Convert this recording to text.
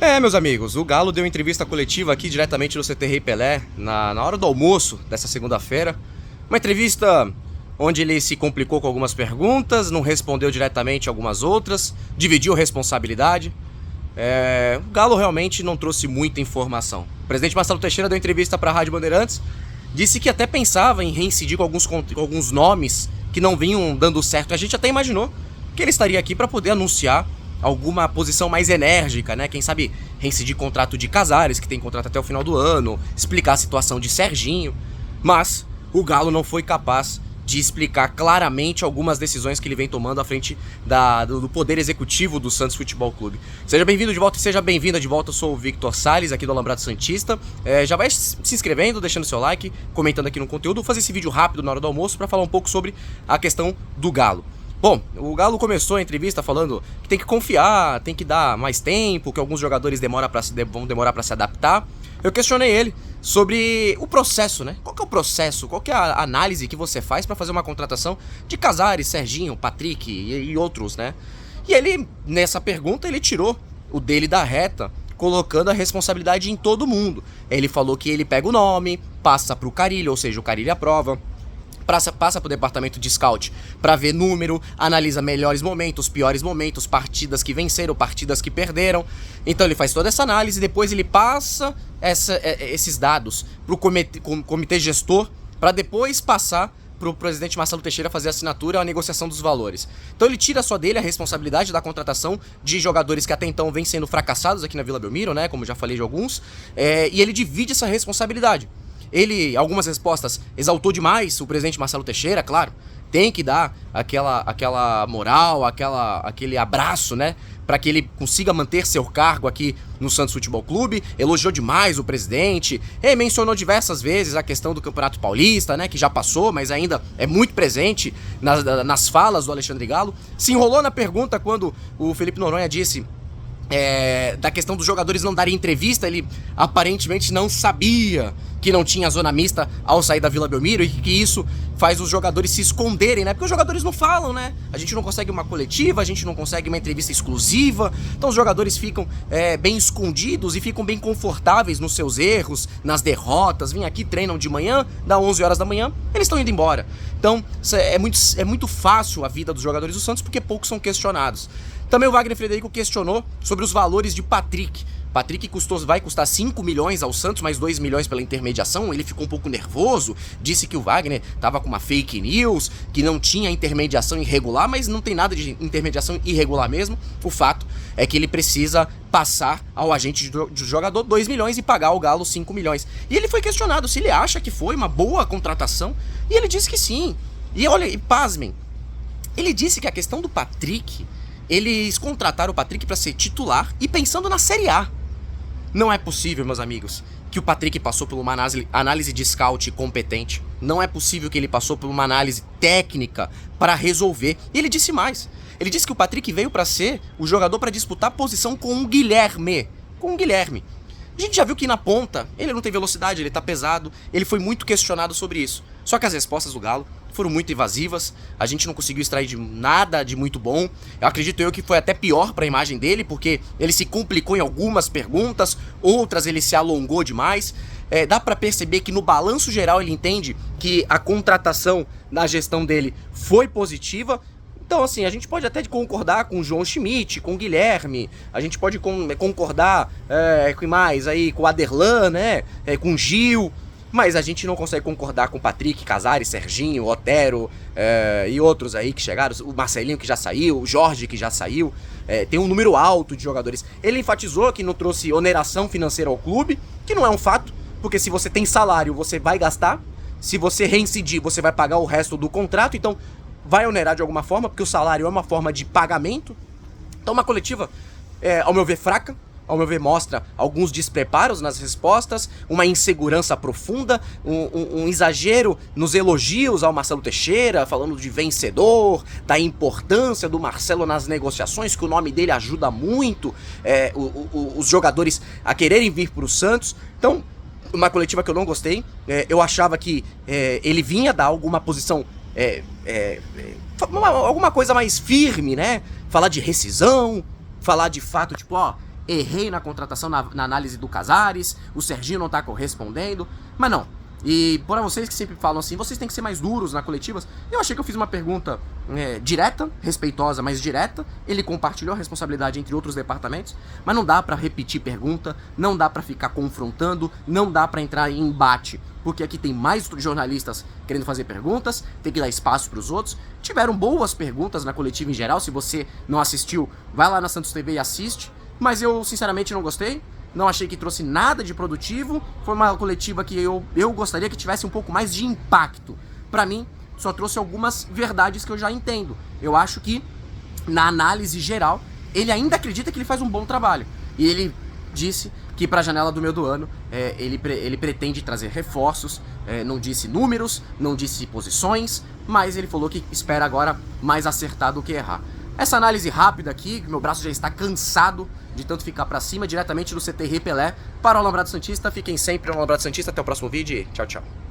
Meus amigos, o Galo deu entrevista coletiva aqui diretamente no CT Rei Pelé, na hora do almoço dessa segunda-feira. Uma entrevista onde ele se complicou com algumas perguntas, não respondeu diretamente algumas outras, dividiu responsabilidade. O Galo realmente não trouxe muita informação. O presidente Marcelo Teixeira deu entrevista para a Rádio Bandeirantes, disse que até pensava em reincidir com alguns nomes que não vinham dando certo. A gente até imaginou que ele estaria aqui para poder anunciar alguma posição mais enérgica, né? Quem sabe reincidir contrato de Casares, que tem contrato até o final do ano, explicar a situação de Serginho. Mas o Galo não foi capaz de explicar claramente algumas decisões que ele vem tomando à frente do poder executivo do Santos Futebol Clube. Seja bem-vindo de volta e seja bem-vinda de volta. Eu sou o Victor Salles, aqui do Alambrado Santista. Já vai se inscrevendo, deixando seu like, comentando aqui no conteúdo. Vou fazer esse vídeo rápido na hora do almoço para falar um pouco sobre a questão do Galo. Bom, o Galo começou a entrevista falando que tem que confiar, tem que dar mais tempo, que alguns jogadores vão demorar para se adaptar. Eu questionei ele sobre o processo, né? Qual que é o processo, qual que é a análise que você faz para fazer uma contratação de Casares, Serginho, Patrick e outros, né? E ele, nessa pergunta, ele tirou o dele da reta, colocando a responsabilidade em todo mundo. Ele falou que ele pega o nome, passa pro Carille, ou seja, o Carille aprova. Passa pro departamento de scout para ver número, analisa melhores momentos, piores momentos, partidas que venceram, partidas que perderam. Então ele faz toda essa análise, depois ele passa esses dados pro comitê gestor, para depois passar pro presidente Marcelo Teixeira fazer a assinatura, a negociação dos valores. Então ele tira só dele a responsabilidade da contratação de jogadores que até então vêm sendo fracassados aqui na Vila Belmiro, né, como já falei de alguns, e ele divide essa responsabilidade. Ele, algumas respostas, exaltou demais o presidente Marcelo Teixeira, claro. Tem que dar aquela moral, aquele abraço, né? Para que ele consiga manter seu cargo aqui no Santos Futebol Clube. Elogiou demais o presidente. Mencionou diversas vezes a questão do Campeonato Paulista, né? Que já passou, mas ainda é muito presente nas falas do Alexandre Galo. Se enrolou na pergunta quando o Felipe Noronha disse da questão dos jogadores não darem entrevista. Ele aparentemente não sabia que não tinha zona mista ao sair da Vila Belmiro e que isso faz os jogadores se esconderem, né? Porque os jogadores não falam, né? A gente não consegue uma coletiva, a gente não consegue uma entrevista exclusiva, então os jogadores ficam bem escondidos e ficam bem confortáveis nos seus erros, nas derrotas. Vêm aqui, treinam de manhã, dá 11 horas da manhã, eles estão indo embora. Então é muito fácil a vida dos jogadores do Santos porque poucos são questionados. Também o Wagner Frederico questionou sobre os valores de Patrick. Patrick vai custar 5 milhões ao Santos, mais 2 milhões pela intermediação. Ele ficou um pouco nervoso, disse que o Wagner estava com uma fake news, que não tinha intermediação irregular, mas não tem nada de intermediação irregular mesmo. O fato é que ele precisa passar ao agente do jogador 2 milhões e pagar ao Galo 5 milhões. E ele foi questionado se ele acha que foi uma boa contratação, e ele disse que sim. E olha, e pasmem, ele disse que a questão do Patrick, eles contrataram o Patrick para ser titular e pensando na Série A. Não é possível, meus amigos, que o Patrick passou por uma análise de scout competente. Não é possível que ele passou por uma análise técnica para resolver. E ele disse mais. Ele disse que o Patrick veio para ser o jogador para disputar a posição com o Guilherme. A gente já viu que na ponta ele não tem velocidade, ele tá pesado. Ele foi muito questionado sobre isso. Só que as respostas do Galo foram muito evasivas, a gente não conseguiu extrair nada de muito bom. Eu acredito que foi até pior para a imagem dele, porque ele se complicou em algumas perguntas, outras ele se alongou demais. Dá para perceber que no balanço geral ele entende que a contratação na gestão dele foi positiva. Então, assim, a gente pode até concordar com o João Schmidt, com o Guilherme, a gente pode concordar com mais aí, com o Aderlan, né, com o Gil. Mas a gente não consegue concordar com o Patrick, Casares, Serginho, Otero e outros aí que chegaram. O Marcelinho que já saiu, o Jorge que já saiu. Tem um número alto de jogadores. Ele enfatizou que não trouxe oneração financeira ao clube, que não é um fato, porque se você tem salário, você vai gastar. Se você reincidir, você vai pagar o resto do contrato, então vai onerar de alguma forma, porque o salário é uma forma de pagamento. Então uma coletiva, ao meu ver, fraca. Ao meu ver, mostra alguns despreparos nas respostas, uma insegurança profunda, um exagero nos elogios ao Marcelo Teixeira, falando de vencedor, da importância do Marcelo nas negociações, que o nome dele ajuda muito os jogadores a quererem vir para o Santos. Então, uma coletiva que eu não gostei. Eu achava que ele vinha dar alguma posição, alguma coisa mais firme, né? Falar de rescisão, falar de fato, tipo, errei na contratação, na análise do Casares, o Serginho não tá correspondendo, mas não. E para vocês que sempre falam assim, vocês têm que ser mais duros na coletivas, eu achei que eu fiz uma pergunta direta, respeitosa, mas direta. Ele compartilhou a responsabilidade entre outros departamentos, mas não dá pra repetir pergunta, não dá pra ficar confrontando, não dá pra entrar em embate, porque aqui tem mais jornalistas querendo fazer perguntas, tem que dar espaço pros outros. Tiveram boas perguntas na coletiva em geral, se você não assistiu, vai lá na Santos TV e assiste, mas eu sinceramente não gostei. Não achei que trouxe nada de produtivo. Foi uma coletiva que eu gostaria que tivesse um pouco mais de impacto. Pra mim, só trouxe algumas verdades que eu já entendo. Eu acho que, na análise geral, ele ainda acredita que ele faz um bom trabalho. E ele disse que pra janela do meio do ano, ele pretende trazer reforços. Não disse números, não disse posições, mas ele falou que espera agora mais acertar do que errar. Essa análise rápida aqui, meu braço já está cansado de tanto ficar pra cima, diretamente do CT Rei Pelé para o Alambrado Santista. Fiquem sempre no Alambrado Santista. Até o próximo vídeo e tchau, tchau.